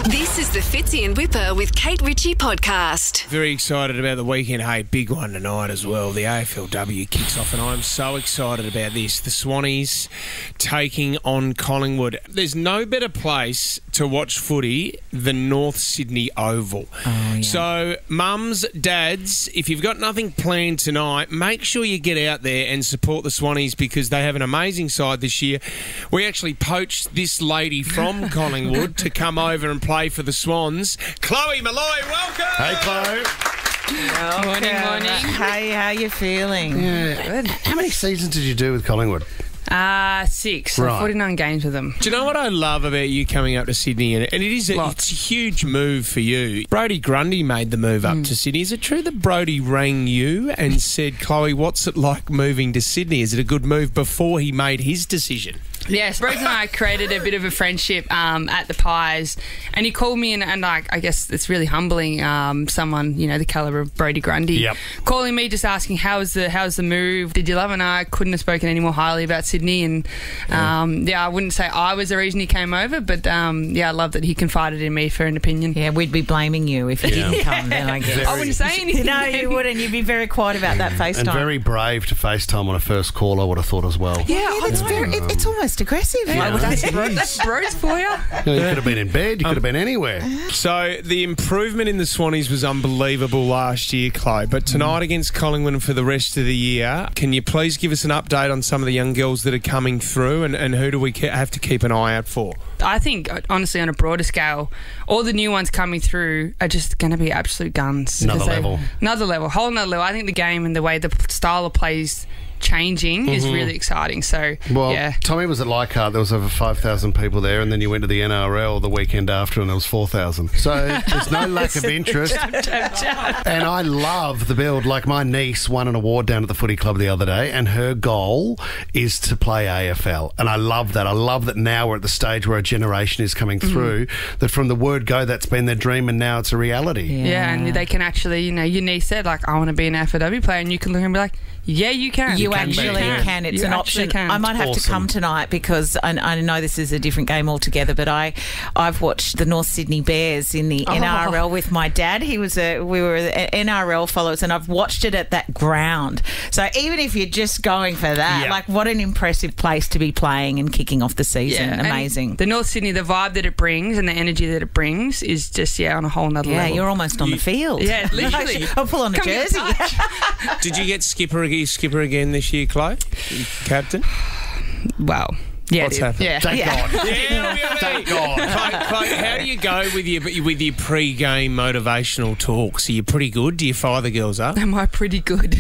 This is the Fitzy and Whipper with Kate Ritchie podcast. Very excited about the weekend. Hey, big one tonight as well. The AFLW kicks off and I'm so excited about this. The Swannies taking on Collingwood. There's no better place to watch footy than North Sydney Oval. Oh, yeah. So, mums, dads, if you've got nothing planned tonight, make sure you get out there and support the Swannies because they have an amazing side this year. We actually poached this lady from Collingwood to come over and play for the Swans. Chloe Molloy, welcome! Hey, Chloe. Morning. Hey, how you feeling? Yeah. How many seasons did you do with Collingwood? 6, so Right. 49 games with them. Do you know what I love about you coming up to Sydney? And it's a huge move for you. Brody Grundy made the move up to Sydney. Is it true that Brody rang you and said, Chloe, what's it like moving to Sydney? Is it a good move before he made his decision? Yes, Bruce and I created a bit of a friendship at the Pies, and he called me and like, I guess it's really humbling, someone, you know, the calibre of Brody Grundy, calling me just asking, how's the move? Did you love it? And I couldn't have spoken any more highly about Sydney, and I wouldn't say I was the reason he came over, but I love that he confided in me for an opinion. Yeah, we'd be blaming you if you didn't come then, I guess. I wouldn't say anything. No, you wouldn't. You'd be very quiet about that FaceTime. And very brave to FaceTime on a first call, I would have thought as well. Yeah, that's it's almost aggressive. Yeah, that's Bruce for you. You could have been in bed, you could have been anywhere. So the improvement in the Swannies was unbelievable last year, Chloe. But tonight against Collingwood and for the rest of the year, can you please give us an update on some of the young girls that are coming through and who do we have to keep an eye out for? I think, honestly, on a broader scale, all the new ones coming through are just going to be absolute guns. Another level. Whole nother level. I think the game and the way the style of play's changing is really exciting. So, Tommy was at Leichhardt. There was over 5,000 people there, and then you went to the NRL the weekend after, and there was 4,000. So there's no lack of interest. And I love the build. Like my niece won an award down at the footy club the other day, and her goal is to play AFL. And I love that. I love that now we're at the stage where a generation is coming through that from the word go, that's been their dream, and now it's a reality. Yeah, and they can actually, you know, your niece said, like, I want to be an AFLW player, and you can look and be like, yeah, you can. You actually can. It's an option. I might have to come tonight because I know this is a different game altogether, but I've watched the North Sydney Bears in the NRL with my dad. We were NRL followers, and I've watched it at that ground. So even if you're just going for that, like what an impressive place to be playing and kicking off the season. Yeah, amazing. The North Sydney, the vibe that it brings and the energy that it brings is just, on a whole nother level. Yeah, you're almost on the field. Yeah, literally. I'll pull on a jersey. Did you get skipper again this year, Chloe? Captain? Well, yeah. What's happened? Yeah. Thank God. Thank God. Chloe, how do you go with your pre-game motivational talks? Are you pretty good? Do you fire the girls up? Am I pretty good?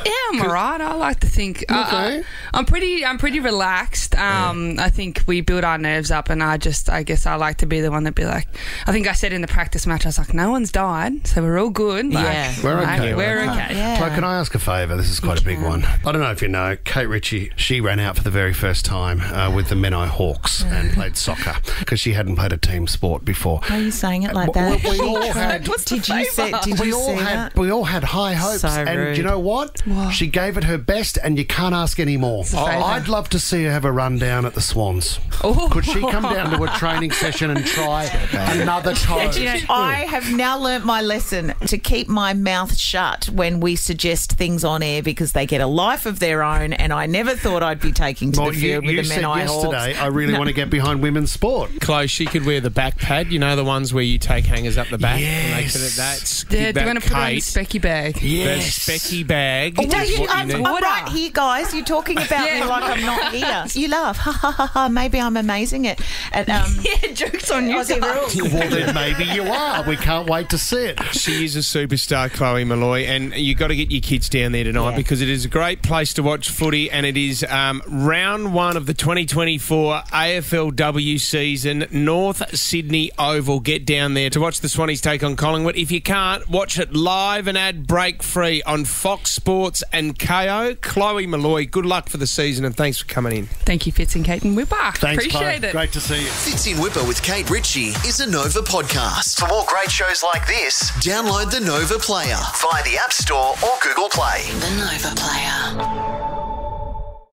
Yeah, I'm all right. I like to think. Okay. I'm pretty relaxed. I think we build our nerves up, and I guess I like to be the one that be like. I think I said in the practice match, I was like, no one's died, so we're all good. Like, we're okay. We're okay. Yeah. Chloe, can I ask a favour? This is quite a big one. I don't know if you know, Kate Ritchie, she ran out for the very first time with the Menai Hawks and played soccer because she hadn't played a team sport before. Why are you saying it like that? We all had. We all had high hopes, So and rude. you know what? She gave it her best, and you can't ask any more. I'd love to see her have a run down at the Swans. Could she come down to a training session and try another toast? I have now learnt my lesson to keep my mouth shut when we suggest things on air because they get a life of their own, and I never thought I'd be taking to the field with the Menai Hawks. Yesterday, I really want to get behind women's sport. Chloe, she could wear the back pad. You know the ones where you take hangers up the back and make sure that's Do you want to put on the specky bag? Yes. The specky bag. I'm right here, guys. You're talking about me like I'm not here. You laugh. Ha, ha, ha, ha. Maybe I'm amazing at Joke's on you. Aussie rules. Well, then maybe you are. We can't wait to see it. She is a superstar, Chloe Molloy, and you got to get your kids down there tonight because it is a great place to watch footy, and it is round one of the 2024 AFLW season, North Sydney Oval. Get down there to watch the Swannies take on Collingwood. If you can't, watch it live and ad break free on Fox Sports and Kayo. Chloe Molloy, good luck for the season, and thanks for coming in. Thank you, Fitz and Kate and Whipper. Thanks, Appreciate Chloe. it. Great to see you. Fitzy and Whipper with Kate Ritchie is a Nova podcast. For more great shows like this, download the Nova Player via the App Store or Google Play. The Nova Player.